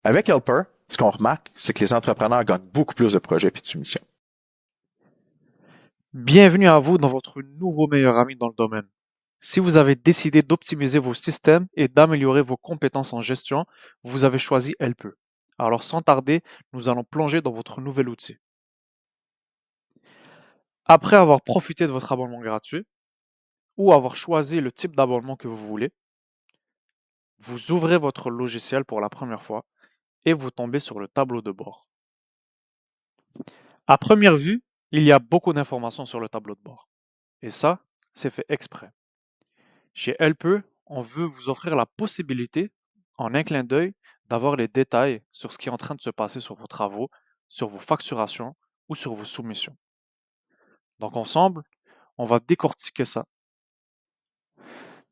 Avec Helper, ce qu'on remarque, c'est que les entrepreneurs gagnent beaucoup plus de projets et de soumissions. Bienvenue à vous dans votre nouveau meilleur ami dans le domaine. Si vous avez décidé d'optimiser vos systèmes et d'améliorer vos compétences en gestion, vous avez choisi Helper. Alors sans tarder, nous allons plonger dans votre nouvel outil. Après avoir profité de votre abonnement gratuit ou avoir choisi le type d'abonnement que vous voulez, vous ouvrez votre logiciel pour la première fois et vous tombez sur le tableau de bord. À première vue, il y a beaucoup d'informations sur le tableau de bord. Et ça, c'est fait exprès. Chez Helper, on veut vous offrir la possibilité, en un clin d'œil, d'avoir les détails sur ce qui est en train de se passer sur vos travaux, sur vos facturations ou sur vos soumissions. Donc ensemble, on va décortiquer ça.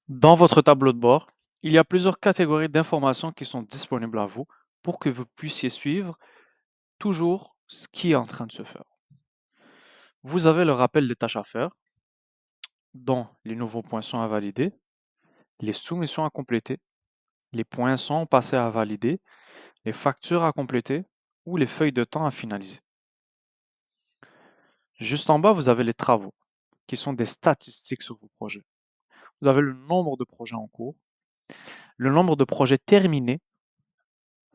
Dans votre tableau de bord, il y a plusieurs catégories d'informations qui sont disponibles à vous pour que vous puissiez suivre toujours ce qui est en train de se faire. Vous avez le rappel des tâches à faire, dont les nouveaux poinçons à valider, les soumissions à compléter, les poinçons passés à valider, les factures à compléter ou les feuilles de temps à finaliser. Juste en bas, vous avez les travaux, qui sont des statistiques sur vos projets. Vous avez le nombre de projets en cours, le nombre de projets terminés,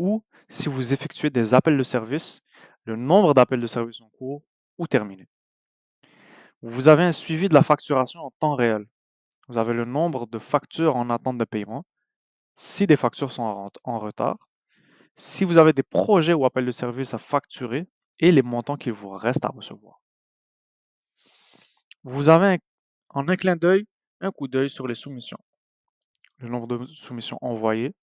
ou si vous effectuez des appels de service, le nombre d'appels de service en cours ou terminés. Vous avez un suivi de la facturation en temps réel. Vous avez le nombre de factures en attente de paiement, si des factures sont en retard, si vous avez des projets ou appels de service à facturer et les montants qu'il vous reste à recevoir. Vous avez en un clin d'œil un coup d'œil sur les soumissions, le nombre de soumissions envoyées,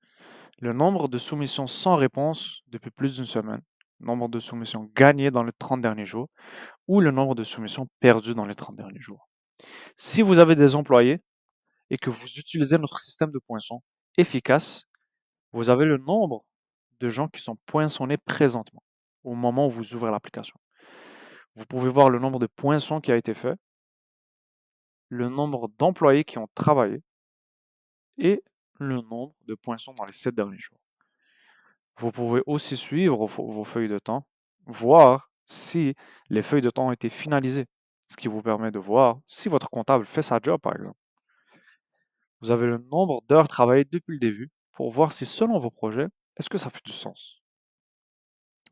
le nombre de soumissions sans réponse depuis plus d'une semaine, le nombre de soumissions gagnées dans les 30 derniers jours ou le nombre de soumissions perdues dans les 30 derniers jours. Si vous avez des employés et que vous utilisez notre système de poinçons efficace, vous avez le nombre de gens qui sont poinçonnés présentement au moment où vous ouvrez l'application. Vous pouvez voir le nombre de poinçons qui a été fait, le nombre d'employés qui ont travaillé et le nombre de poinçons dans les 7 derniers jours. Vous pouvez aussi suivre vos feuilles de temps, voir si les feuilles de temps ont été finalisées, ce qui vous permet de voir si votre comptable fait sa job, par exemple. Vous avez le nombre d'heures travaillées depuis le début pour voir si, selon vos projets, est-ce que ça fait du sens.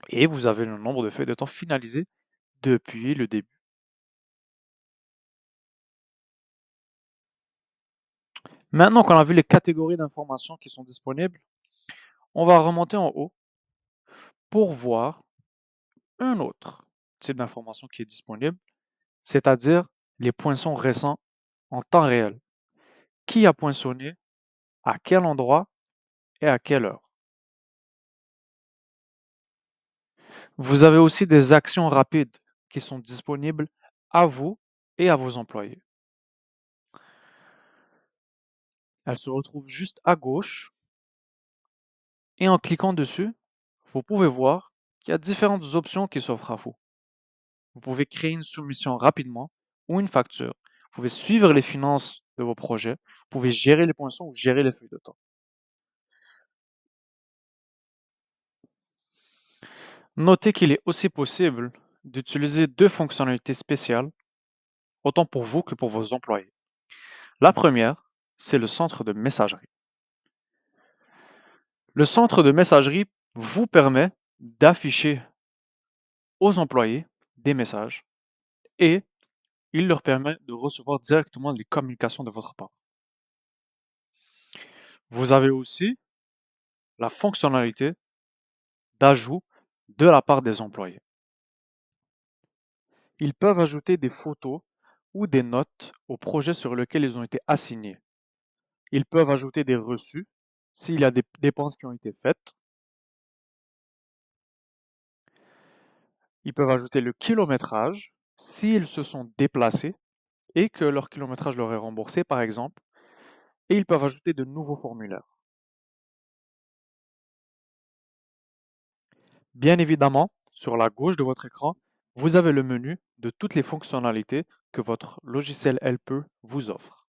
Et vous avez le nombre de feuilles de temps finalisées depuis le début. Maintenant qu'on a vu les catégories d'informations qui sont disponibles, on va remonter en haut pour voir un autre type d'information qui est disponible, c'est-à-dire les poinçons récents en temps réel. Qui a poinçonné, à quel endroit et à quelle heure. Vous avez aussi des actions rapides qui sont disponibles à vous et à vos employés. Elles se retrouvent juste à gauche et en cliquant dessus, vous pouvez voir qu'il y a différentes options qui s'offrent à vous. Vous pouvez créer une soumission rapidement ou une facture. Vous pouvez suivre les finances de vos projets. Vous pouvez gérer les poinçons ou gérer les feuilles de temps. Notez qu'il est aussi possible d'utiliser deux fonctionnalités spéciales, autant pour vous que pour vos employés. La première, c'est le centre de messagerie. Le centre de messagerie vous permet d'afficher aux employés des messages et il leur permet de recevoir directement les communications de votre part. Vous avez aussi la fonctionnalité d'ajout de la part des employés. Ils peuvent ajouter des photos ou des notes au projet sur lequel ils ont été assignés. Ils peuvent ajouter des reçus s'il y a des dépenses qui ont été faites. Ils peuvent ajouter le kilométrage s'ils se sont déplacés et que leur kilométrage leur est remboursé, par exemple. Et ils peuvent ajouter de nouveaux formulaires. Bien évidemment, sur la gauche de votre écran, vous avez le menu de toutes les fonctionnalités que votre logiciel Helper vous offre.